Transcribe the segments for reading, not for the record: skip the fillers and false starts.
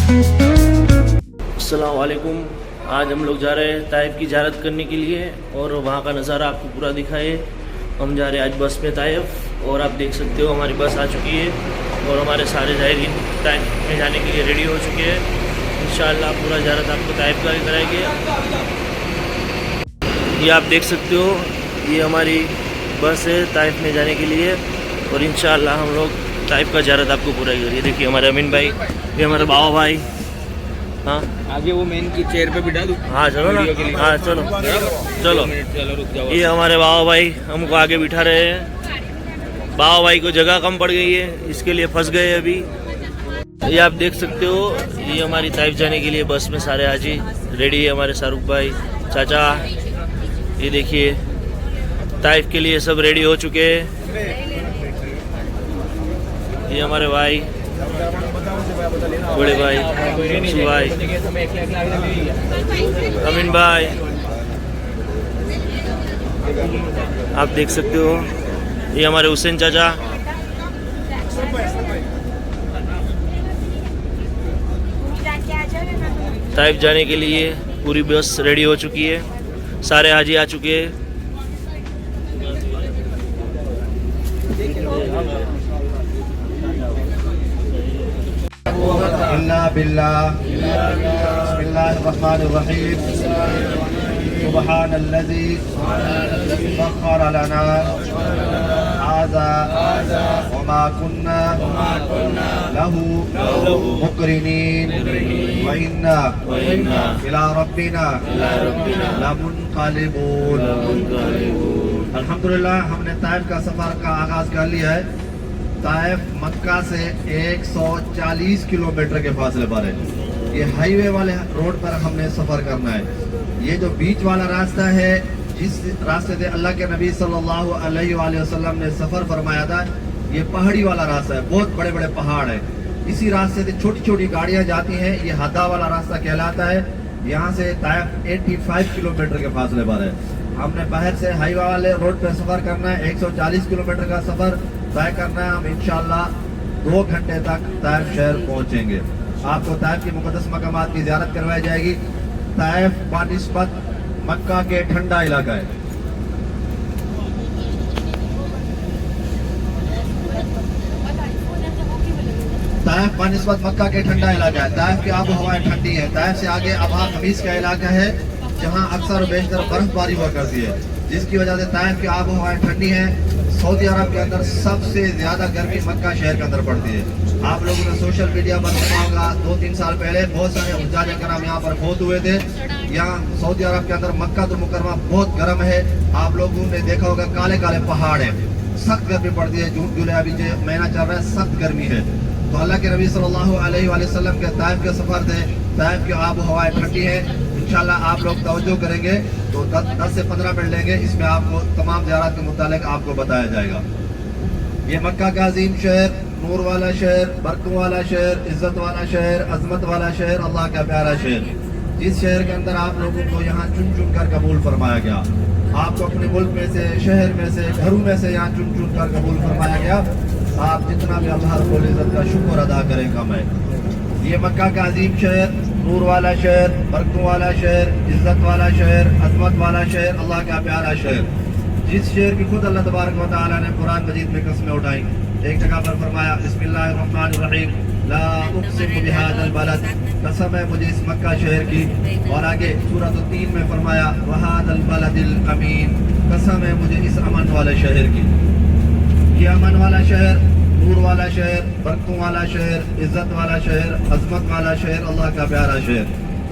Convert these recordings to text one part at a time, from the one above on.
अस्सलाम वालेकुम। आज हम लोग जा रहे हैं ताइफ की ज़ियारत करने के लिए और वहाँ का नज़ारा आपको पूरा दिखाए। हम जा रहे हैं आज बस में ताइफ और आप देख सकते हो हमारी बस आ चुकी है और हमारे सारे ज़ायरीन ताइफ में जाने के लिए रेडी हो चुके हैं। इंशाअल्लाह पूरा ज़ियारत आपको ताइफ का भी कराएंगे। ये आप देख सकते हो, ये हमारी बस है ताइफ में जाने के लिए और इंशाअल्लाह हम लोग ताइफ का ज़ियारत आपको पूरा करिए। देखिए हमारे अमीन भाई, ये हमारे बाबा भाई। हाँ आगे वो मेन की चेयर पे बिठा दूँ? हाँ चलो ना, हाँ चलो चलो। रुक जाओ। ये हमारे बाबा भाई हमको आगे बिठा रहे हैं। बाबा भाई को जगह कम पड़ गई है, इसके लिए फंस गए अभी। ये आप देख सकते हो, ये हमारी ताइफ जाने के लिए बस में सारे हाजी रेडी है। हमारे शाहरुख भाई, चाचा, ये देखिए ताइफ के लिए सब रेडी हो चुके हैं। ये हमारे भाई, बड़े भाई, शू भाई, अमीन भाई, आप देख सकते हो। ये हमारे हुसैन चाचा, ताइफ जाने के लिए पूरी बस रेडी हो चुकी है, सारे हाजी आ चुके हैं। इन्ना बिल्लाह बिस्मिल्लाहिर्रहमानिर्रहीम सुब्हानल्लज़ी सख्खर लना हाज़ा व मा कुन्ना लहू मुक़रिनीन व इन्ना इला रब्बिना लमुनक़लिबून। अल्हम्दुलिल्लाह, हमने ताइफ का सफ़र का आगाज़ कर लिया है। ताइफ मक्का से 140 किलोमीटर के फासले पर है। ये हाईवे वाले रोड पर हमने सफ़र करना है। ये जो बीच वाला रास्ता है, जिस रास्ते से अल्लाह के नबी सल्लल्लाहु अलैहि वसल्लम ने सफ़र फरमाया था, ये पहाड़ी वाला रास्ता है। बहुत बड़े बड़े पहाड़ है। इसी रास्ते से छोटी छोटी गाड़ियाँ जाती हैं। ये हदा वाला रास्ता कहलाता है। यहाँ से ताइफ 85 किलोमीटर के फासले पर है। हमने बाहर से हाईवे वाले रोड पर सफ़र करना है। 140 किलोमीटर का सफ़र तय करना है। हम इंशाअल्लाह 2 घंटे तक ताइफ शहर पहुंचेंगे। आपको ताइफ की मुक़द्दस मकामात की ज़ियारत करवाई जाएगी। ताइफ बनिस्बत मक्का के ठंडा इलाका है। ताइफ बनिस्बत मक्का के ठंडा इलाका है। ताइफ की आबो हवाएं ठंडी है। ताइफ से आगे अबहा खमीस का इलाका है, जहाँ अक्सर बेशतर बर्फबारी हुआ करती है, जिसकी वजह से ताइफ की आबो हवाएं ठंडी है। सऊदी अरब के अंदर सबसे ज़्यादा गर्मी मक्का शहर के अंदर पड़ती है। आप लोगों ने सोशल मीडिया पर सुना होगा, 2-3 साल पहले बहुत सारे हुज्जाज कराम यहाँ पर फौत हुए थे। यहाँ सऊदी अरब के अंदर मक्का तो मुकरमा बहुत गर्म है। आप लोगों ने देखा होगा, काले काले पहाड़ है, सख्त गर्मी पड़ती है। जून जुलाई अभी जो महीना चल रहा है, सख्त गर्मी है। तो अल्लाह के नबी सल्लल्लाहु अलैहि वसल्लम के ताइफ के सफ़र थे। ताइफ की आब हवाएं ठंडी है। इंशाल्लाह आप लोग तवज्जो करेंगे तो 10 से 15 मिनट लेंगे। इसमें आपको तमाम ज़ियारत के मुतालिक आपको बताया जाएगा। ये मक्का का अजीम शहर, नूर वाला शहर, बरकतों वाला शहर, इज़्ज़त वाला शहर, अज़मत वाला शहर, अल्लाह का प्यारा शहर, जिस शहर के अंदर आप लोगों को यहाँ चुन चुन कर कबूल फरमाया गया। आपको अपने मुल्क में से, शहर में से, घरों में से यहाँ चुन चुन कर कबूल फरमाया गया। आप जितना भी अल्लाह रब्बुल इज़्ज़त का शुक्र अदा करें कम है। ये मक्का का अजीम शहर, नूर वाला शहर, बरकतों वाला शहर, इज़्ज़त वाला शहर, अज़मत वाला शहर, अल्लाह का प्यारा शहर, जिस शहर की खुद अल्लाह तबारक व तआला ने कुरान मजीद में कस्में उठाई। एक जगह पर फरमाया, बिस्मिल्लाहिर्रहमानिर्रहीम, ला उक़सिमु बिहाज़ल बलद, कसम है मुझे इस मक्का शहर की। और आगे सूरह 3 में फरमाया, वहादल बलदिल अमीन, कसम है मुझे इस अमन वाले शहर की। ये अमन वाला शहर, नूर वाला शहर, बरकतों वाला शहर, इज़्ज़त वाला शहर, अज़मत वाला शहर, अल्लाह का प्यारा शहर,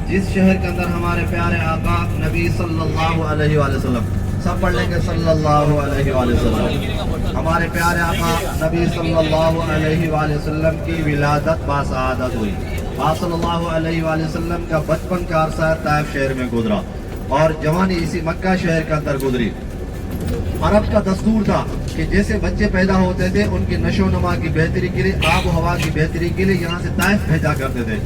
जिस शहर के अंदर हमारे प्यारे आका नबी सल्लल्लाहु अलैहि वसल्लम, सब पढ़ लेंगे सल्लल्लाहु अलैहि वसल्लम, हमारे प्यारे आका नबी सल्लल्लाहु अलैहि वसल्लम की विलादत बासआदत हुई। आप सल्लल्लाहु अलैहि वसल्लम का बचपन का अरसा ताइफ शहर में गुजरा और जवानी इसी मक्का शहर के अंदर गुजरी। अरब का दस्तूर था कि जैसे बच्चे पैदा होते थे, उनकी नशो नुमा की बेहतरी के लिए, आब हवा की बेहतरी के लिए यहाँ से ताइफ भेजा करते थे।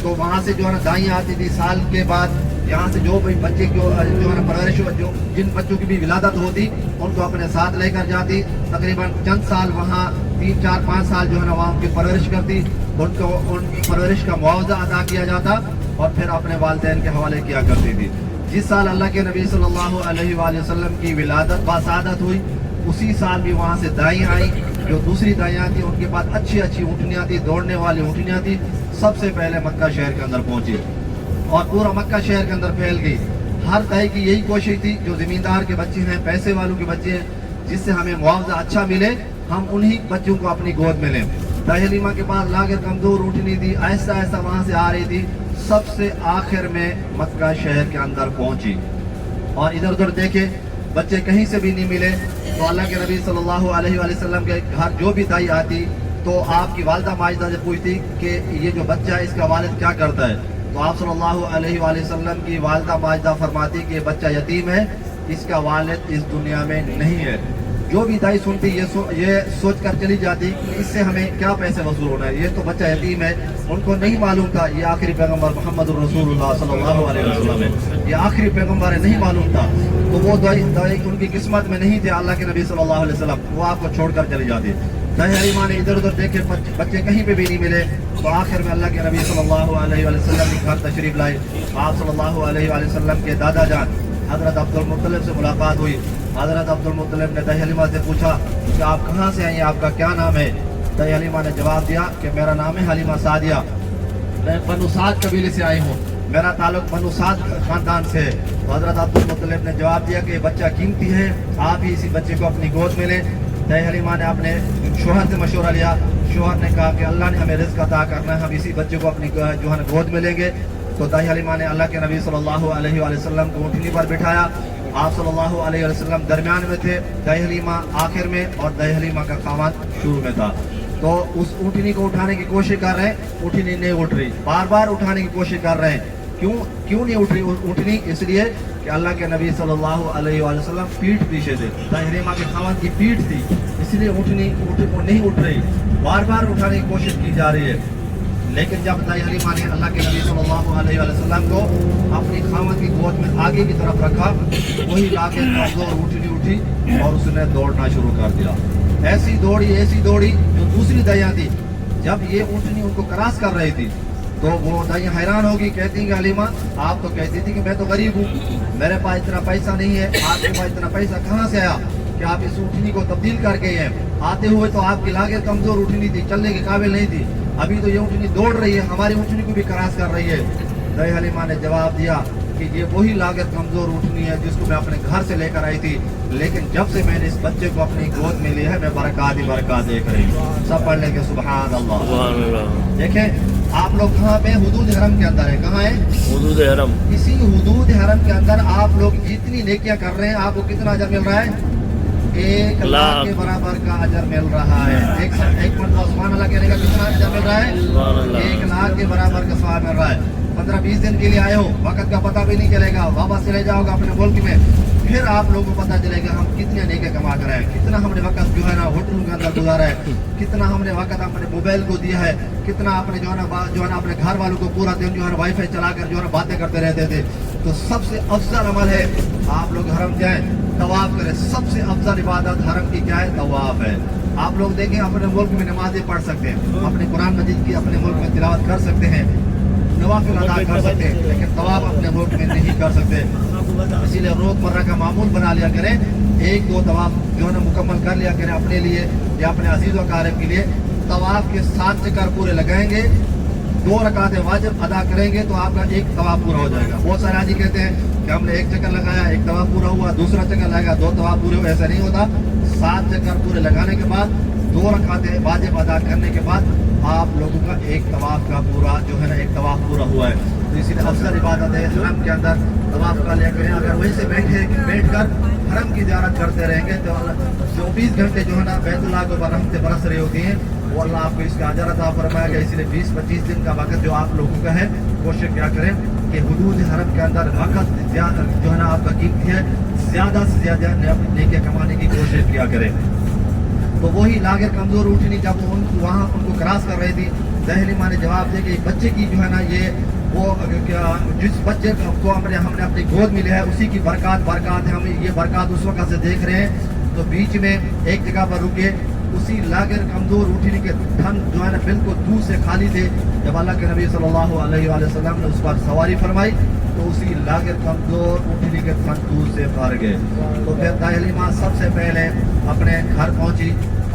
तो वहाँ से जो है ना दाइयाँ आती थी, साल के बाद यहाँ से जो भी बच्चे की जो है ना परवरिश, जो जिन बच्चों की भी विलादत होती, उनको अपने साथ लेकर जाती। तकरीबन चंद साल वहाँ 3, 4, 5 साल जो है ना वहाँ उनकी परवरिश करती। उन परवरिश का मुआवजा अदा किया जाता और फिर अपने वालिदैन के हवाले किया करती थी। जिस साल अल्लाह के नबी सल्लल्लाहु अलैहि वसल्लम की विलादत बासादत हुई, उसी साल भी वहाँ से दाई आई, जो दूसरी दाइयाँ थी उनके पास अच्छी अच्छी ऊँटनियाँ थी, दौड़ने वाली ऊँटनियाँ थी, सबसे पहले मक्का शहर के अंदर पहुँची और पूरा मक्का शहर के अंदर फैल गई। हर दाई की यही कोशिश थी, जो ज़मींदार के बच्चे हैं, पैसे वालों के बच्चे हैं, जिससे हमें मुआवजा अच्छा मिले, हम उन्हीं बच्चों को अपनी गोद में लें। दाई हलीमा के पास लाकर कमज़ोर ऊँटनी थी, ऐसा ऐसा वहाँ से आ रही थी, सबसे आखिर में मक्का शहर के अंदर पहुँची और इधर उधर देखे, बच्चे कहीं से भी नहीं मिले। तो अल्लाह के नबी सल्लल्लाहु अलैहि वसल्लम के घर जो भी दाई आती तो आपकी वालिदा माजिदा से पूछती कि ये जो बच्चा है इसका वालिद क्या करता है। तो आप सल्लल्लाहु अलैहि वसल्लम की वालिदा माजिदा फरमाती कि ये बच्चा यतीम है, इसका वालिद इस दुनिया में नहीं है। जो भी दाई सुनती ये सोच कर चली जाती कि इससे हमें क्या पैसे वसूल होना है, ये तो बच्चा यतीम है। उनको नहीं मालूम था ये आखिरी पैगम्बर मोहम्मद रसूलुल्लाह सल्लल्लाहु अलैहि वसल्लम है, ये आखिरी पैगम्बर है, नहीं मालूम था। तो वो दाई उनकी किस्मत में नहीं थे अल्लाह के नबी सल्लल्लाहु अलैहि वसल्लम, वो आपको छोड़कर चली जाती। दाई हलीमा ने इधर उधर देखे, बच्चे कहीं पे भी नहीं मिले। तो आखिर में अल्लाह के नबी सल्लल्लाहु अलैहि वसल्लम के घर तशरीफ लाए। आप सल्लल्लाहु अलैहि वसल्लम के दादा जान हज़रत अब्दुल मुत्तलिब से मुलाकात हुई। हज़रत अब्दुल मुत्तलिब ने दाई हलीमा से पूछा कि आप कहाँ से आई हैं, आपका क्या नाम है। दाई हलीमा ने जवाब दिया कि मेरा नाम है हलीमा सादिया, मैं बनु साद कबीले से आई हूँ, मेरा ताल्लुक बनु साद खानदान से है। तो हज़रत अब्दुल मुत्तलिब ने जवाब दिया कि बच्चा कीमती है, आप ही इसी बच्चे को अपनी गोद में लें। दाई हलीमा ने अपने शोहर से मशवरा लिया। शोहर ने कहा कि अल्लाह ने हमें रिज़्क़ अता करना है, हम इसी बच्चे को अपनी जो है गोद में लेंगे। तो दाई हलीमा ने अल्लाह के नबी सल्लल्लाहु अलैहि वसल्लम को ऊँटनी पर बिठाया। आप सल्लल्लाहु अलैहि वसल्लम दरमियान में थे, दाई हलीमा आखिर में और दाई हलीमा का खामन शुरू में था। तो उस ऊँटनी को उठाने की कोशिश कर रहे हैं, ऊँटनी नहीं उठ रही, बार बार उठाने की कोशिश कर रहे हैं। क्यों नहीं उठ रही ऊँटनी? इसलिए कि अल्लाह के नबी सल्लल्लाहु अलैहि वसल्लम पीठ पीछे थे, दाई हलीमा के खामन की पीठ थी, इसलिए ऊँटनी नहीं उठ रही, बार बार उठाने की कोशिश की जा रही है। लेकिन जब दाई हलीमा ने अल्लाह के नबी सल्लल्लाहु अलैहि वसल्लम को अपनी खामन की गोद में आगे की तरफ रखा, वही लाके कमजोर ऊँटनी उठी और उसने दौड़ना शुरू कर दिया। ऐसी दौड़ी जो दूसरी दाइयाँ थी, जब ये ऊँटनी उनको क्रॉस कर रही थी तो वो दाइयाँ हैरान होगी, कहती कि हलीमा आप तो कहती थी कि मैं तो गरीब हूँ, मेरे पास इतना पैसा नहीं है, आपके पास इतना पैसा कहाँ से आया कि आप इस ऊँटनी को तब्दील करके हैं। आते हुए तो आपकी लागत कमजोर ऊँटनी थी, चलने के काबिल नहीं थी, अभी तो ये ऊँटनी दौड़ रही है, हमारी ऊँटनी को भी क्रॉस कर रही है। दाई हलीमा ने जवाब दिया कि ये वही लागत कमजोर ऊँटनी है जिसको मैं अपने घर से लेकर आई थी, लेकिन जब से मैंने इस बच्चे को अपनी गोद में लिया है मैं बरकत ही बरकत देख रही हूँ। सब पढ़ लेंगे सुभान अल्लाह। देखें आप लोग कहाँ पे, हुदूद हरम के अंदर है। कहाँ है? हुदूद हरम। इसी हुदूद हरम के अंदर आप लोग जितनी नेकियां कर रहे हैं, आपको कितना अजर मिल रहा है? 1 लाख के बराबर का अजर मिल रहा है। एक मरतबा सुभान अल्लाह कहने का कितना अजर मिल रहा है? 1 लाख के बराबर का सवाब मिल रहा है। 15-20 दिन के लिए आए हो, वक्त का पता भी नहीं चलेगा, वापस चले जाओगे अपने मुल्क में, फिर आप लोगों को पता चलेगा हम कितने नेके कमा कर रहे हैं, कितना हमने वक्त जो है ना होटलों के अंदर गुजारा है, कितना हमने वक्त अपने मोबाइल को दिया है, कितना आपने जो है ना अपने घर वालों को पूरा दिन जो है ना वाईफाई चलाकर जो है ना बातें करते रहते थे। तो सबसे अफजल अमल है आप लोग हरम जाएं, तवाफ करें। सबसे अफजल इबादत हरम की क्या है? तवाफ है। आप लोग देखें अपने मुल्क में नमाजें पढ़ सकते हैं, अपने कुरान मजीद की अपने मुल्क में तिलावत कर सकते हैं, नवाफिल अदा कर सकते हैं, लेकिन तवाफ अपने मुल्क में नहीं कर सकते। इसीलिए रोजमर्रा का मामूल बना लिया करें, 1-2 तवाफ जो है ना मुकम्मल कर लिया करें अपने लिए या अपने अजीज व कारब के लिए। तवाफ के 7 चक्कर पूरे लगाएंगे, 2 रकातें वाजिब अदा करेंगे तो आपका 1 तवाफ पूरा हो जाएगा। बहुत सारे आदमी कहते हैं कि हमने 1 चक्कर लगाया, 1 तवाफ पूरा हुआ, दूसरा चक्कर लगाया 2 तवाफ पूरे हुए, ऐसा नहीं होता। 7 चक्कर पूरे लगाने के बाद 2 रकातें वाजिब अदा करने के बाद आप लोगों का 1 तवाफ का पूरा जो है ना 1 तवाफ पूरा हुआ है। तो इसीलिए अफजल इबादत है हरम के अंदर तवाफ कर लिया करें। अगर वहीं से बैठकर हरम की ज़ियारत करते रहेंगे तो 24 घंटे जो है ना बैतुल्लाह को रहमतें बरस रही होती हैं, वो अल्लाह आपको इसका अजर अता फरमाएगा। इसलिए 20-25 दिन का वक्त जो आप लोगों का है, कोशिश क्या करें कि हुदूद हरम के अंदर वक्त जो है ना आपका कीमती है, ज़्यादा से ज़्यादा नेकियां कमाने की कोशिश किया करें। तो वही लागे कमजोर ऊँटनी जब वहाँ उनको क्रॉस कर रही थी, दाई हलीमा ने जवाब दिया कि बच्चे की जो है ना ये वो जिस बच्चे को हमने अपनी गोद में लिया है उसी की बरकत है, हम ये बरकत उस वक्त से देख रहे हैं। तो बीच में एक जगह पर रुके, اسی لاگر کمزور اٹھنے کے تھن جو ہے نا بالکل دودھ سے خالی تھے. جب اللہ کے نبی صلی اللہ علیہ وآلہ وسلم نے اس پر سواری فرمائی تو اسی لاگر کمزور اٹھنے کے تھن دودھ سے بھر گئے. تو پھر حلیمہ سب سے پہلے اپنے گھر پہنچی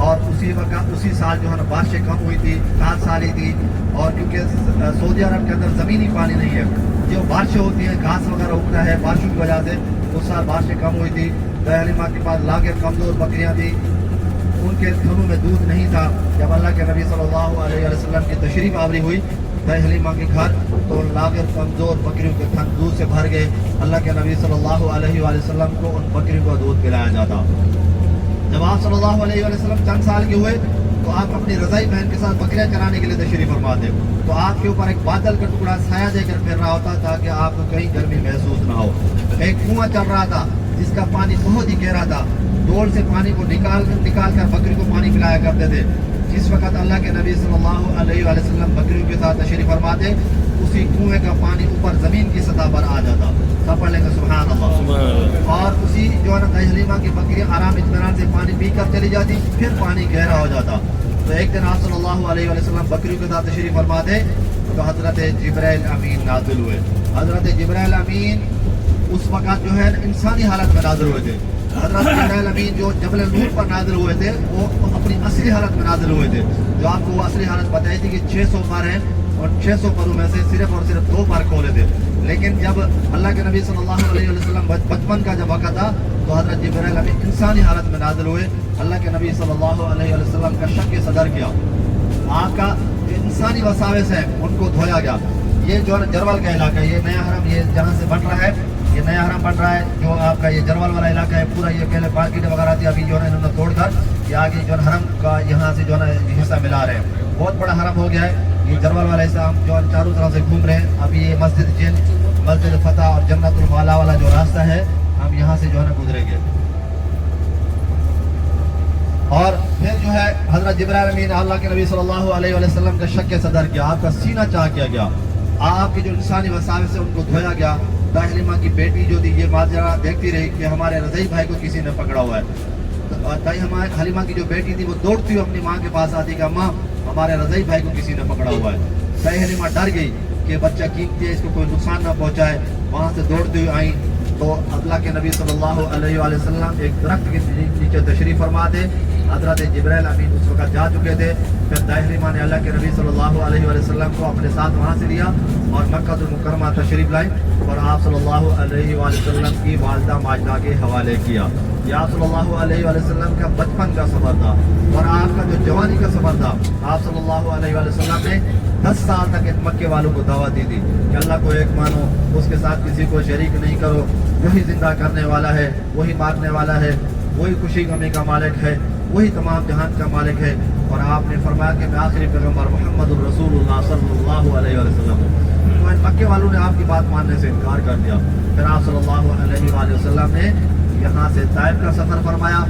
اور اسی وقت اسی سال جو ہے نا بارشیں کم ہوئی تھی, 7 سالی تھی, اور کیونکہ سعودی عرب کے اندر زمینی پانی نہیں ہے, جو بارشیں ہوتی ہیں گھاس وغیرہ اگتا ہے بارشوں کی وجہ سے, اس سال بارشیں کم ہوئی تھی. حلیمہ کے پاس لاگر کمزور بکریاں تھیں, ان کے تھنوں میں دودھ نہیں تھا. جب اللہ کے نبی صلی اللہ علیہ وسلم کی تشریف آوری ہوئی حلیمہ کے گھر تو لاگر کمزور بکریوں کے تھن دودھ سے بھر گئے. اللہ کے نبی صلی اللہ علیہ وآلہ وسلم کو ان بکریوں کو دودھ پلایا جاتا. جب آپ صلی اللہ علیہ وآلہ وسلم چند سال کے ہوئے تو آپ اپنی رضائی بہن کے ساتھ بکریاں چرانے کے لیے تشریف فرماتے, تو آپ کے اوپر ایک بادل کا ٹکڑا سایہ دے کر پھر رہا ہوتا تاکہ آپ کو کہیں گرمی محسوس نہ ہو. ایک کنواں چل رہا تھا جس کا پانی بہت ہی گہرا تھا, ڈول سے پانی کو نکال کر بکری کو پانی پلایا کرتے تھے. جس وقت اللہ کے نبی صلی اللہ علیہ وآلہ وسلم بکریوں کے ساتھ تشریف فرماتے اسی کنویں کا پانی اوپر زمین کی سطح پر آ جاتا. سب پڑھ لیں گے سبحان اللہ. اور اسی جو ہے نا حلیمہ کی بکریاں آرام اطمینان سے پانی پی کر چلی جاتی, پھر پانی گہرا ہو جاتا. تو ایک دن آپ صلی اللہ علیہ وآلہ وسلم بکریوں کے ساتھ تشریف فرماتے تو حضرت جبرائیل امین نازل ہوئے. حضرت جبرائیل امین اس وقت جو ہے انسانی حالت میں نازل ہوئے تھے. حضرت جبرائیل امین جو جبل نور پر نازل ہوئے تھے وہ اپنی اصلی حالت میں نازل ہوئے تھے, جو آپ کو وہ اصلی حالت بتائی تھی کہ 600 پر ہیں اور 600 پروں میں سے صرف اور صرف 2 پر کھولے تھے. لیکن جب اللہ کے نبی صلی اللہ علیہ وسلم بچپن کا جب وقت تھا تو حضرت جبرائیل امین انسانی حالت میں نازل ہوئے. اللہ کے نبی صلی اللہ علیہ وسلم کا شق صدر کیا, آپ کا جو انسانی وساوس ہے ان کو دھویا گیا. یہ جو ہے جرول کا علاقہ ہے, یہ نیا حرم یہ جہاں سے بن رہا ہے, یہ نیا حرم بن رہا ہے جو آپ کا یہ جرول والا علاقہ ہے پورا. یہ پہلے مارکیٹ وغیرہ تھی, ابھی جو ہے انہوں نے توڑ کر یہ آگے جو ہے حرم کا یہاں سے جو ہے حصہ ملا رہے ہیں. بہت بڑا حرم ہو گیا ہے یہ جرول والا حصہ. ہم جو چاروں طرف سے گھوم رہے ہیں. ابھی یہ مسجد جن, مسجد فتح اور جنت المعلا والا جو راستہ ہے ہم یہاں سے جو ہے نا گزریں گے. اور پھر جو ہے حضرت جبرائیل امین اللہ کے نبی صلی اللہ علیہ وسلم کا شق صدر کیا, آپ کا سینہ چاک کیا گیا, آپ کے جو انسانی وساوس سے ان کو دھویا گیا. حلیمہ کی بیٹی جو تھی یہ ماجرا دیکھتی رہی کہ ہمارے رضائی بھائی کو کسی نے پکڑا ہوا ہے. حلیمہ کی جو بیٹی تھی وہ دوڑتی ہوئی اپنی ماں کے پاس آتی کہ ماں ہمارے رضائی بھائی کو کسی نے پکڑا ہوا ہے. حلیمہ ڈر گئی کہ بچہ قیمتی ہے, اس کو کوئی نقصان نہ پہنچائے. وہاں سے دوڑتی ہوئی آئیں تو اللہ کے نبی صلی اللہ علیہ وآلہ وسلم ایک درخت کے نیچے تشریف فرما تھے. حضرت جبرائیل امین اس وقت جا چکے تھے. پھر حلیمہ نے اللہ کے نبی صلی اللہ علیہ وآلہ وسلم کو اپنے ساتھ وہاں سے لیا اور مکہ المکرمہ تشریف لائیں اور آپ صلی اللہ علیہ وآلہ وسلم کی والدہ ماجدہ کے حوالے کیا. یہ آپ صلی اللہ علیہ وآلہ وسلم کا بچپن کا سفر تھا اور آپ کا جو جوانی کا سفر تھا. آپ صلی اللہ علیہ وآلہ وسلم نے 10 سال تک مکے والوں کو دعوت دی تھی کہ اللہ کو ایک مانو, اس کے ساتھ کسی کو شریک نہیں کرو, وہی زندہ کرنے والا ہے, وہی مارنے والا ہے, وہی خوشی غمی کا مالک ہے, وہی تمام جہان کا مالک ہے. اور آپ نے فرمایا کہ میں آخری پیغمبر محمد الرسول اللہ صلی اللہ علیہ وسلم ہوں. تو ان مکے والوں نے آپ کی بات ماننے سے انکار کر دیا. پھر آپ صلی اللہ علیہ وآلہ وسلم نے یہاں سے طائف کا سفر فرمایا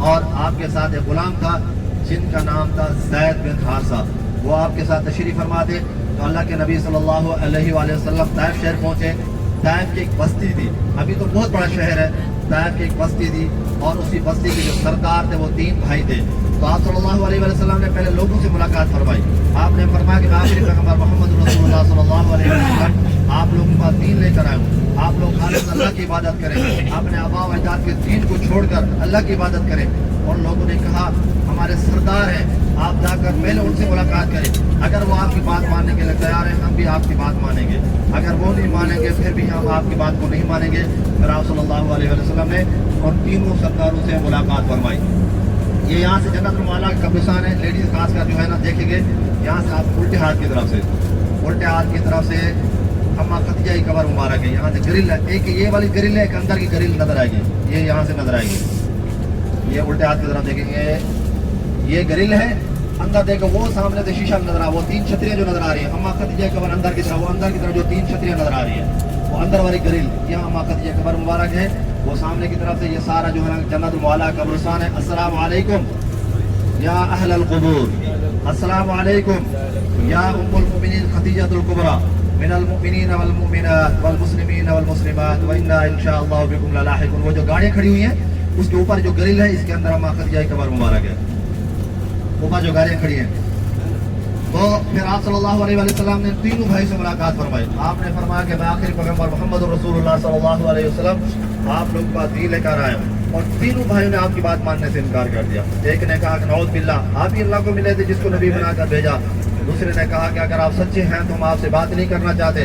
اور آپ کے ساتھ ایک غلام تھا جن کا نام تھا زید بن حارثہ. وہ آپ کے ساتھ تشریف فرما تھے. تو اللہ کے نبی صلی اللہ علیہ وآلہ وسلم طائف شہر پہنچے. طائف کی ایک بستی تھی, ابھی تو بہت بڑا شہر ہے, طائف کی ایک بستی تھی اور اسی بستی کے جو سردار تھے وہ 3 بھائی تھے. تو آپ صلی اللہ علیہ وسلم نے پہلے لوگوں سے ملاقات فرمائی. آپ نے فرمایا کہ میں آخری پیغمبر محمد رسول اللہ صلی اللہ علیہ وسلم آپ لوگوں کے پاس دین لے کر آئے ہوں. آپ لوگ خالص اللہ کی عبادت کریں, اپنے آبا و اجداد کے دین کو چھوڑ کر اللہ کی عبادت کریں. اور لوگوں نے کہا ہمارے سردار ہیں, آپ جا کر پہلے ان سے ملاقات کریں, اگر وہ آپ کی بات ماننے کے لیے تیار ہیں ہم بھی آپ کی بات مانیں گے, اگر وہ نہیں مانیں گے پھر بھی ہم آپ کی بات کو نہیں مانیں گے. پھر آپ صلی اللہ علیہ وسلم نے ان تینوں سرداروں سے ملاقات فرمائی. یہ یہاں سے جنت المعلا کا قبرستان ہے, لیڈیز خاص کر جو ہے نا دیکھیں گے. یہاں سے آپ الٹے ہاتھ کی طرف سے اماں خدیجہ کی قبر مبارک ہے. یہاں سے گرل ہے, ایک یہ والی گرل ہے, ایک اندر کی گرل نظر آئے گی, یہ یہاں سے نظر آئے گی. یہ الٹے ہاتھ کی طرف دیکھیں گے, یہ گرل ہے. اندر دیکھو وہ سامنے سے شیشہ نظر آ, وہ 3 چھتریاں جو نظر آ رہی ہیں اماں خدیجہ کی قبر اندر کی طرف, وہ اندر کی طرف جو 3 چھتریاں نظر آ رہی ہیں وہ اندر والی گرل, یہاں اماں خدیجہ کی قبر مبارک ہے. وہ سامنے کی طرف سے یہ سارا جو ہے جنت المعلا قبرستان ہے. السلام علیکم یا اہل القبور, السلام علیکم یا ام المؤمنین خدیجہ الکبریٰ من المؤمنین والمؤمنات والمسلمین والمسلمات وانا انشاءاللہ بکم للاحقون. وہ جو گاڑیاں کھڑی ہوئی ہیں اس کے اوپر جو گرل ہے اس کے اندر اماں خدیجہ کی قبر مبارک ہے. ऊपर जो गाड़ियाँ खड़ी हैं। तो फिर आप सल्लल्लाहु अलैहि वसल्लम ने तीनों भाई से मुलाकात फरमाई। आपने फरमाया कि मैं आखिरी पैगंबर मोहम्मद रसूलुल्लाह सल्लल्लाहु अलैहि वसल्लम आप लोग का दीन लेकर आया हूँ। और तीनों भाइयों ने आपकी बात मानने से इनकार कर दिया। एक ने कहा कि नऊज़ बिल्लाह, आप ही अल्लाह को मिले थे जिसको नबी बनाकर भेजा। दूसरे ने कहा कि अगर आप सच्चे हैं तो हम आपसे बात नहीं करना चाहते,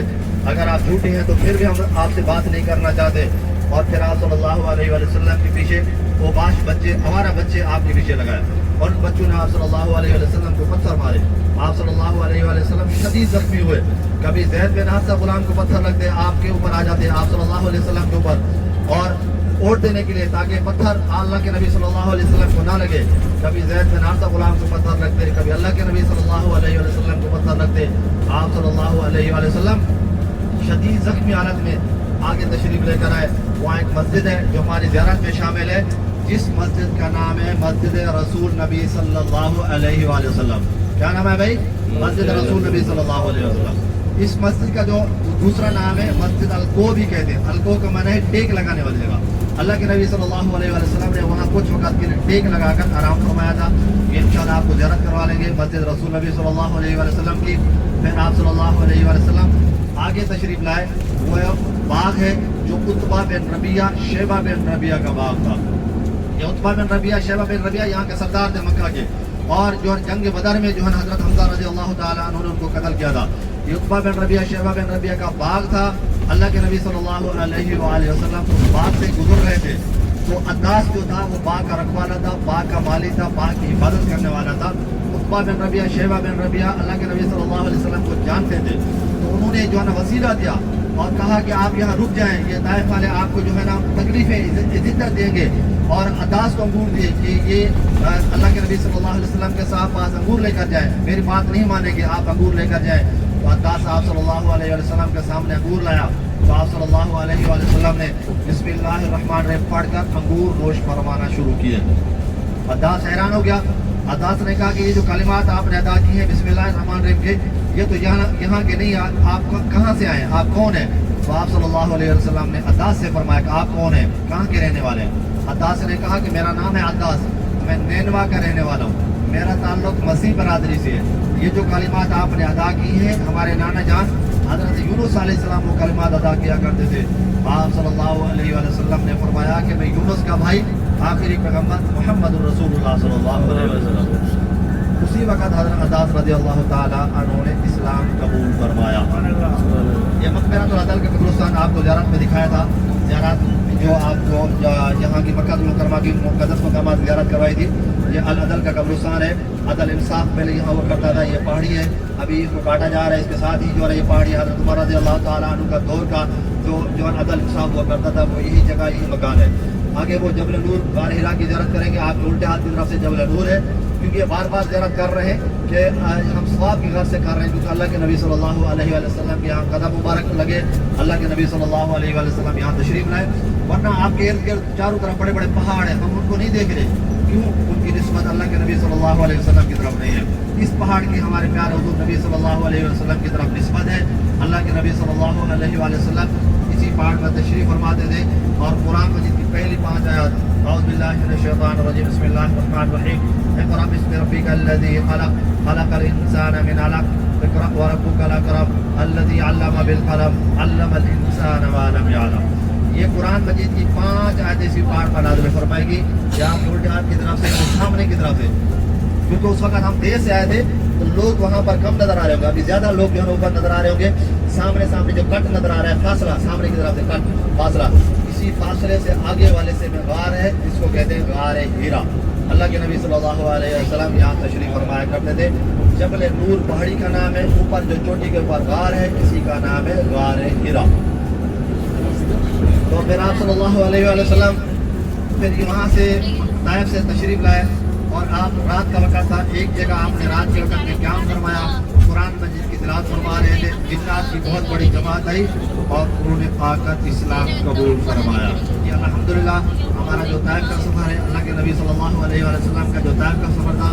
अगर आप झूठे हैं तो फिर भी हम आपसे बात नहीं करना चाहते। और फिर आप सल्लल्लाहु अलैहि वसल्लम के पीछे वो 5 बच्चे, हमारा बच्चे आपके पीछे लगाए और उन बच्चों ने आप सल्लल्लाहु अलैहि वसल्लम को पत्थर मारे। आप सल्लल्लाहु अलैहि वसल्लम शदीद जख्मी हुए। कभी ज़ैद बिन हारिसा गुलाम को पत्थर लगते आपके ऊपर आ जाते, आप सल्लल्लाहु अलैहि वसल्लम के ऊपर, और ओढ़ देने के लिए ताकि पत्थर अल्लाह के नबी सल्लल्लाहु अलैहि वसल्लम को ना लगे। कभी ज़ैद बिन हारिसा गुलाम को पत्थर लगते, कभी अल्लाह के नबी सल्लल्लाहु अलैहि वसल्लम को पत्थर लगते। आप सल्लल्लाहु अलैहि वसल्लम शदीद जख्मी हालत में आगे तशरीफ लेकर आए। वहाँ एक मस्जिद है जो हमारी ज़ियारत में शामिल है, जिस मस्जिद का नाम है मस्जिद रसूल नबी सल्लल्लाहु अलैहि वसल्लम। क्या नाम है भाई? मस्जिद रसूल नबी सल्लल्लाहु अलैहि वसल्लम। इस मस्जिद का जो दूसरा नाम है मस्जिद अलको भी कहते हैं। अलको का माना है टेक लगाने वाली जगह। अल्लाह के नबी सल्लल्लाहु अलैहि वसल्लम ने वहाँ कुछ वक्त के लिए टेक लगाकर आराम फरमाया था। ये इंशाअल्लाह आपको ज़ियारत करवा लेंगे मस्जिद रसूल नबी सल्लल्लाहु अलैहि वसल्लम की। फिर आप सल्लल्लाहु अलैहि वसल्लम आगे तशरीफ लाए। वो बाग है जो उत्बा बिन रबिया शेबा बिन रबिया का बाग था। ये उत्बा बिन रबिया शेबा बिन रबिया यहाँ के सरदार थे मक्का के, और जो जंग बदर में जो है हजरत हमजा रज़ी अल्लाह ताला अन्हु ने उनको कत्ल किया था। ये उत्बा बिन रबिया शेबा बिन रबिया का बाग था। अल्लाह के नबी सल्लल्लाहु अलैहि वसल्लम उस बाग से गुजर रहे थे। तो अद्दास जो था वो बाग का रखवाला था, बाग का माली था, बाग की हिफाजत करने वाला था। उत्बा बिन रबिया शेबा बिन रबिया अल्लाह के नबी सल्लल्लाहु अलैहि वसल्लम को जानते थे। तो उन्होंने जो है ना वसीला दिया और कहा कि आप यहाँ रुक जाएं, ये ताइफ वाले आपको जो है ना तकलीफें इज्जत देंगे। और अद्दास को अंगूर दिए कि ये अल्लाह के नबी सल्लल्लाहु अलैहि वसल्लम के साथ पास अंगूर लेकर जाए, मेरी बात नहीं मानेंगे, आप अंगूर लेकर जाएं। तो अद्दास आप सल्लल्लाहु अलैहि वसल्लम के सामने अंगूर लाया। तो आप सल्लल्लाहु अलैहि वसल्लम ने बिस्मिल्लाहिर्रहमानिर्रहीम पढ़कर अंगूर नोश फरमाना शुरू किए। अद्दास हैरान हो गया। अद्दास ने कहा कि ये जो कलिमात आपने अदा की हैं बिस्मिल्लाहिर्रहमानिर्रहीम के, ये तो यहाँ के नहीं, आप कहाँ से आए, आप कौन हैं? तो आप सल्लल्लाहु अलैहि वसल्लम ने अद्दास से फरमाया कि आप कौन हैं, कहाँ के रहने वाले हैं? अद्दास ने कहा कि मेरा नाम है अद्दास, मैं नैनवा का रहने वाला हूँ, मेरा ताल्लुक मसीह बरादरी से है। ये जो कलिमात आपने अदा की हैं, हमारे नाना जान हज़रत यूनुस अलैहिस्सलाम वो कलिमात अदा किया करते थे। आप सल्लल्लाहु अलैहि वसल्लम ने फरमाया कि मैं यूनुस का भाई आखिरी पैगंबर मोहम्मद रसूलुल्लाह सल्लल्लाहु अलैहि वसल्लम। उसी वक़्त हज़रत अद्दास रज़ियल्लाहु ताला अन्हु ने इस्लाम कबूल फरमाया। ये मक़बरतुल अदल का कब्रिस्तान आपको ज़ियारत में दिखाया था। ज़ियारत जो आपको यहाँ की मक्का मुकर्रमा की मुक़द्दस मक़ामात ज़ियारत करवाई थी। ये अल अदल का कब्रिस्तान है। अदल इंसाफ पहले यहाँ हुआ करता था। ये पहाड़ी है, अभी इसको काटा जा रहा है। इसके साथ ही जो है ये पहाड़ी हज़रत उमर रज़ियल्लाहु ताला अन्हु का दौर का जो अदल इंसाफ हुआ करता था, वो यही जगह, यही मकान है। आगे वो जबल नूर गार हिरा की ज़ियारत करेंगे। आप उल्टे हाथ की तरफ से जबल नूर है, क्योंकि ये बार बार ज़ियारत कर रहे हैं कि हम सवाब की गर्ज से कर रहे हैं, क्योंकि अल्लाह के नबी सल्लल्लाहु अलैहि वसल्लम के यहाँ कदम मुबारक लगे, अल्लाह के नबी सल्लल्लाहु अलैहि वसल्लम यहाँ तशरीफ लाए। वरना आपके इर्द गिर्द चारों तरफ बड़े बड़े पहाड़ हैं, हम उनको नहीं देख रहे। क्यों? उनकी निस्बत अल्लाह के नबी सल्लल्लाहु अलैहि वसल्लम की तरफ नहीं है। इस पहाड़ की हमारे प्यारे हुजूर नबी सल्लल्लाहु अलैहि वसल्लम की तरफ निस्बत है। अल्लाह के नबी सल्लल्लाहु अलैहि वसल्लम इसी पहाड़ पर तशरीफ फरमाते थे। और कुरान मजीद की पहली 5 आयत, औज़ु बिल्लाहि मिनश शैतानिर रजीम, बिस्मिल्लाहिर रहमानिर रहीम, इक़रा बिस्मि रब्बिकल लज़ी खलक़, खलक़ल इंसाना मिन अलक़, इक़रा व रब्बुकल अकरम, अल्लज़ी अल्लम बिल कलम, अल्लमल इंसाना मा लम यअलम। ये कुरान मजीद की 5 आयतें इसी पहाड़ पर नाज़िल फरमाएगी। या आप उल्टे हाथ की तरफ से, सामने की तरफ से, क्योंकि उस वक्त हम देर से आए थे तो लोग वहाँ पर कम नजर आ रहे होंगे, अभी ज्यादा लोग जो है ऊपर नजर आ रहे होंगे। सामने सामने जो कट नजर आ रहा है, फासला, सामने की तरफ से कट फासला, इसी फासले से आगे वाले से में गार है, इसको कहते हैं गार हीरा। अल्लाह के नबी सल्लल्लाहु अलैहि वसल्लम यहाँ तशरीफ फरमाया करते थे। जबल नूर पहाड़ी का नाम है, ऊपर जो चोटी के ऊपर गार है, इसी का नाम है गार हीरा। तो फिर आप सल्लल्लाहु अलैहि वसल्लम फिर यहाँ से ताइफ से तशरीफ लाए और आप रात का वक़्त था। एक जगह आपने रात के वक़्त में क़याम फरमाया, कुरान मजीद की तिलावत फरमा रहे थे। जिन्नात की बहुत बड़ी जमात आई और उन्होंने आकर इस्लाम कबूल फरमाया। ये अल्हम्दुलिल्लाह हमारा जो ताइफ का सफ़र है, अल्लाह के नबी सल्लल्लाहु अलैहि वसल्लम का जो ताइफ का सफ़र था,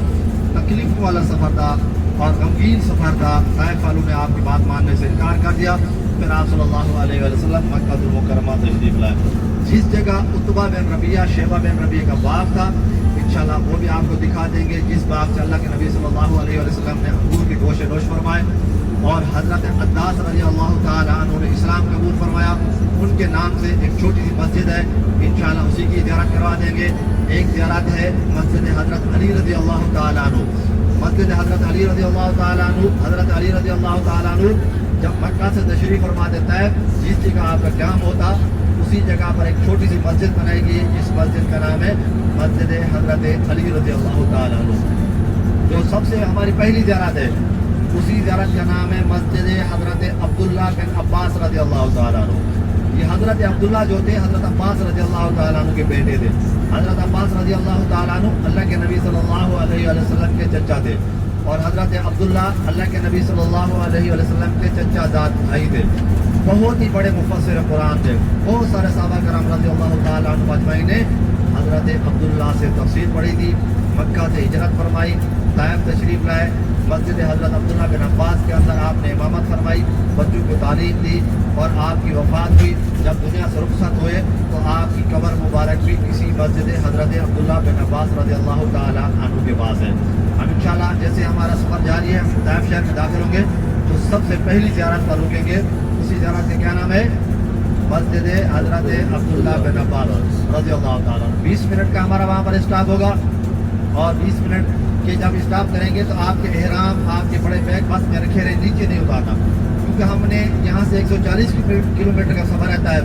तकलीफ़ वाला सफ़र था और गमगीन सफ़र था। ताइफ वालों ने आपकी बात मानने से इनकार कर दिया। फिर आप सल्लल्लाहु अलैहि वसल्लम मक्का मुकर्रमा तशरीफ लाए। जिस जगह उत्बा बिन रबिया शेबा बिन रबिया का बाग था, इंशाल्लाह वो भी आपको दिखा देंगे जिस बाग से अल्लाह के नबी सल्लल्लाहु अलैहि वसल्लम ने अंगूर के गोशे नोश फरमाए और हजरत अब्बास रज़ी अल्लाह ताला अन्हु ने इस्लाम कबूल फरमाया। उनके नाम से एक छोटी सी मस्जिद है, इंशाल्लाह उसी की ज़ियारत करवा देंगे। एक ज़ियारत है मस्जिद हजरत अली रज़ी अल्लाह ताला अन्हु, मस्जिद हजरत अली रज़ी अल्लाह ताला अन्हु। हजरत अली रज़ी अल्लाह ताला अन्हु जब मक्का से तशरीफ फरमा देता है, जिस जगह आपका क़याम होता उसी जगह पर एक छोटी सी मस्जिद बनाई गई। इस मस्जिद का नाम है मस्जिद हजरत अली रज़ी अल्लाह ताला अन्हु। जो सबसे हमारी पहली ज़ियारत है उसी ज़ियारत का नाम है मस्जिद हजरत अब्दुल्ला बिन अब्बास रज़ी अल्लाह ताला अन्हु। ये हजरत अब्दुल्ला जो थे हजरत अब्बास रज़ी अल्लाह ताला अन्हु के बेटे थे। हजरत अब्बास रज़ी अल्लाह ताला अन्हु अल्लाह के नबी सल्लल्लाहु अलैहि वसल्लम के चचा थे और हजरत अब्दुल्ला अल्लाह के नबी सल्लल्लाहु अलैहि वसल्लम के चचा जात भाई थे। बहुत ही बड़े मुफस्सिर कुरान थे। बहुत सारे सहाबा करम रज़ी अल्लाह ताला अन्हुम अजमईन ने हजरत अब्दुल्ला से तफसीर पढ़ी थी। मक्का से हिजरत फरमाई, ताइफ तशरीफ लाए, मस्जिद हजरत अब्दुल्ला बिन अब्बास के अंदर आपने इमामत फरमाई, बच्चों को तालीम दी और आपकी वफ़ात हुई। जब दुनिया से रुखसत हुए तो आपकी कब्र मुबारक भी इसी मस्जिद हजरत अब्दुल्ला बिन अब्बास रज़ी अल्लाह ताला अन्हु के पास है। हम इंशाल्लाह जैसे हमारा सफ़र जारी है, हम ताइफ शहर में दाखिल होंगे तो सबसे पहली ज़ियारत पर रुकेंगे। उसी ज़ियारत का क्या नाम है? मस्जिद हजरत अब्दुल्ला बिन अब्बास रज़ी अल्लाह ताला। 20 मिनट का हमारा वहाँ पर स्टॉप होगा और 20 मिनट के जब स्टॉप करेंगे तो आपके एहराम आपके बड़े बैग बस में रखे रहे, नीचे नहीं उतारना, क्योंकि हमने यहाँ से 140 किलोमीटर का सफ़र रहता है।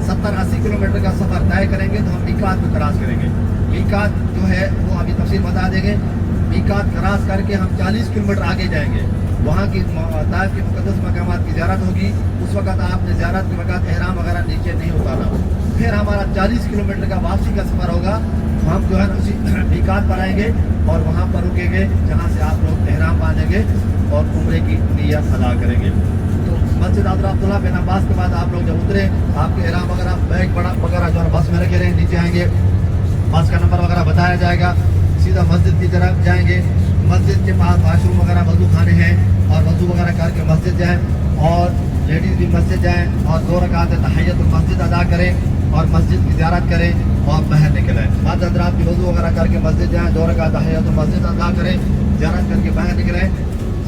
70-80 किलोमीटर का सफ़र तय करेंगे तो हम मीकात को क्रॉस करेंगे। मीकात जो है वो अभी तफसील बता देंगे। मीकात क्रॉस करके हम 40 किलोमीटर आगे जाएंगे, वहाँ की ताइफ के मुक़द्दस मकामात की ज़ियारत होगी। उस वक्त आपने ज़ियारत के वक्त एहराम वगैरह नीचे नहीं उतारना। फिर हमारा 40 किलोमीटर का वापसी का सफ़र होगा, तो हम जो है उसी मीकात पर आएंगे और वहाँ पर रुकेंगे जहाँ से आप लोग एहराम बांधेंगे और उम्रे की नियत अदा करेंगे। तो मस्जिद हजरत अब्दुल्ला बिन अब्बास के बाद आप लोग जब उतरे, आपके एहराम वगैरह बैग बड़ा वगैरह जो है बस में रखे रहे, नीचे आएंगे, बस का नंबर वगैरह बताया जाएगा, सीधा मस्जिद की तरफ जाएंगे। मस्जिद के पास वाशरूम वगैरह वज़ू खाने हैं और वज़ू वगैरह करके मस्जिद जाएँ और लेडीज़ भी मस्जिद जाएँ और 2 रकात तहियतुल मस्जिद अदा करें और मस्जिद की ज़ियारत बाद और बाहर निकलें। बाद हज़रात की वज़ू वगैरह करके मस्जिद जाएँ, 2 रकात तहियतुल मस्जिद अदा करें, ज़ियारत करके बाहर निकलें।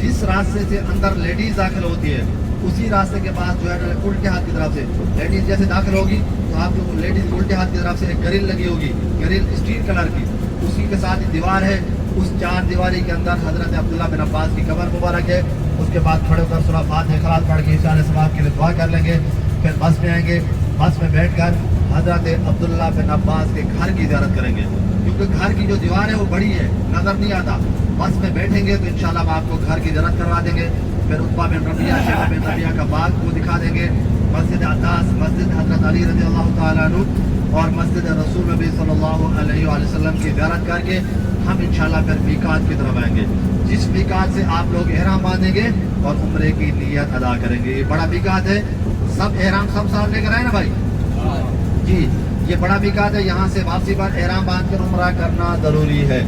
जिस रास्ते से अंदर लेडीज़ दाखिल होती है उसी रास्ते के पास जो है उल्टे हाथ की तरफ से लेडीज़ जैसे दाखिल होगी तो आपको लेडीज़ उल्टे हाथ की तरफ से एक ग्रिल लगी होगी, ग्रिल स्टील कलर की, उसी के साथ ही दीवार है। उस 4 दीवारी के अंदर हजरत अब्दुल्ला बिन अब्बास की कब्र मुबारक है। उसके बाद खड़े होकर सूरह फातिहा इखलास पढ़ के इशारे सवाब के लिए दुआ कर लेंगे। फिर बस में आएंगे, बस में बैठकर हजरत अब्दुल्ला बिन अब्बास के घर की ज़ियारत करेंगे, क्योंकि घर की जो दीवार है वो बड़ी है, नज़र नहीं आता। बस में बैठेंगे तो इंशाल्लाह हम आपको घर की ज़ियारत करवा देंगे। फिर उत्बा बिन रबिया, शेबा बिन रबिया का बाग को दिखा देंगे, मस्जिद अद्दास, मस्जिद हजरत अली रज़ी अल्लाह ताला अन्हु और मस्जिद रसूल नबी सल्लल्लाहु अलैहि वसल्लम की ज़ियारत करके हम इंशाल्लाह फिर मीकात की तरफ आएंगे। जिस मीकात से आप लोग एहराम बांधेंगे और उम्रे की नियत अदा करेंगे। ये बड़ा मीकात है, सब एहराम सब साथ लेकर आए ना भाई जी। ये बड़ा मीकात है, यहाँ से वापसी पर एहराम बांध कर उम्रा करना ज़रूरी है।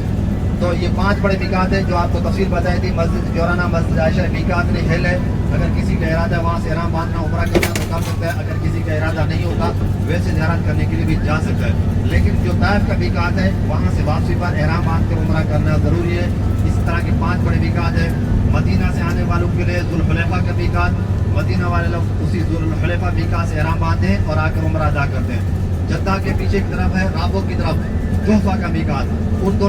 तो ये 5 बड़े मीकात है जो आपको तफसील बताई थी। मस्जिद जोराना, मस्जिद आयशा, मीकात नहीं हिल है। अगर किसी का इरादा वहाँ से एहराम बांधना उम्रा करना तो कर सकता है, अगर किसी का इरादा नहीं होता वैसे ज़ियारत करने के लिए भी जा सकता है। लेकिन जो ताइफ का मीकात है वहाँ से वापसी पर एहराम बांध कर उम्रा करना ज़रूरी है। इस तरह के 5 बड़े मीकात है। मदीना से आने वालों के लिए ज़ुल्हुलैफ़ा का मीकात, मदीना वाले लोग उसी ज़ुल्हुलैफ़ा मीकात से एहराम बांधते हैं और आकर उम्रा अदा करते हैं। जद्दा के पीछे की तरफ है राबो की तरफ जोहफा का मीकात, उर्दू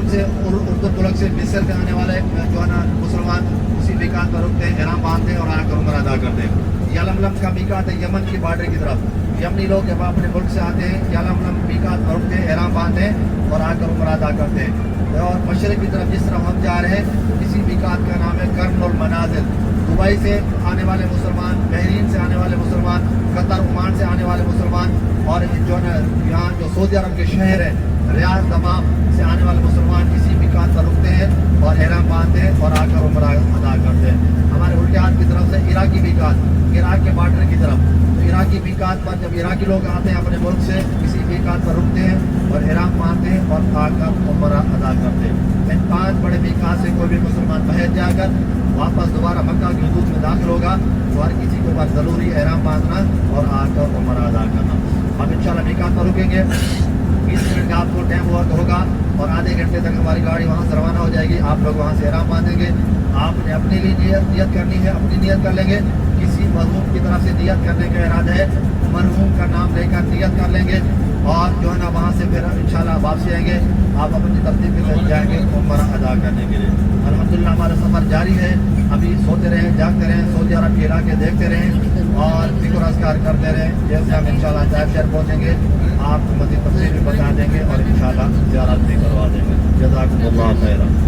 मुल्क से मिस्र से आने वाले जो है ना मुसलमान उसी मीकात पर रुकते हैं, एहराम बांधते हैं और आकर उम्रा अदा करते हैं। यलमलम का मीकात है यमन की बॉर्डर की तरफ। यमनी लोग जब अपने मुल्क से आते हैं यलमलम मीकात पर रुकते हैं, एहराम बांधते हैं और आकर उम्रा अदा करते हैं। और मशरक़ की तरफ जिस तरफ हम जा रहे हैं इसी मीकात का नाम है कर्नुल मनाजिल। दुबई से आने वाले मुसलमान, बहरीन से आने वाले मुसलमान, कतर ओमान से आने वाले मुसलमान और जो है यहाँ जो सऊदी अरब के शहर है रियाद, दमाम से आने वाले मुसलमान इसी मीकात पर रुकते हैं और एहराम बांधते हैं और आकर उम्रा अदा करते हैं। हमारे उल्टे हाथ की तरफ से इराकी मीकात, इराक के बॉर्डर की तरफ। तो इराकी मीकात पर जब इराकी लोग आते हैं अपने मुल्क से इसी मीकात पर रुकते हैं और एहराम बांधते हैं और आकर उम्रा अदा करते हैं। इन 5 बड़े मीकात से कोई भी मुसलमान बाहर जाकर वापस दोबारा मक्का की हुदूद में दाखिल होगा तो हर किसी को बार ज़रूरी एहराम बांधना और आकर उम्रा अदा करना। अब इंशाल्लाह मीकात पर रुकेंगे। 20 मिनट का आपको टाइम वर्क होगा और आधे घंटे तक हमारी गाड़ी वहाँ से रवाना हो जाएगी। आप लोग वहाँ से एहराम बांधेंगे। आपने अपने लिए नियत करनी है, अपनी नियत कर लेंगे। किसी मरहूम की तरफ से नियत करने का इरादा है, मरहूम का नाम लेकर नियत कर लेंगे और जो है ना वहाँ से फिर इंशाल्लाह वापसी आएंगे। आप अपनी तरतीब के साथ जाएंगे उम्रा अदा करने के लिए। अल्हम्दुलिल्लाह हमारा सफ़र जारी है। अभी सोते रहें, जागते रहें, सऊदी अरब के इलाके देखते रहें और ज़िक्र अज़कार करते रहें। जैसे हम इंशाल्लाह ताइफ शहर पहुँचेंगे आपको मज़ीद तफसील भी बता देंगे और इंशाल्लाह ज़ियारत भी करवा देंगे। जज़ाकुमुल्लाह खैरा।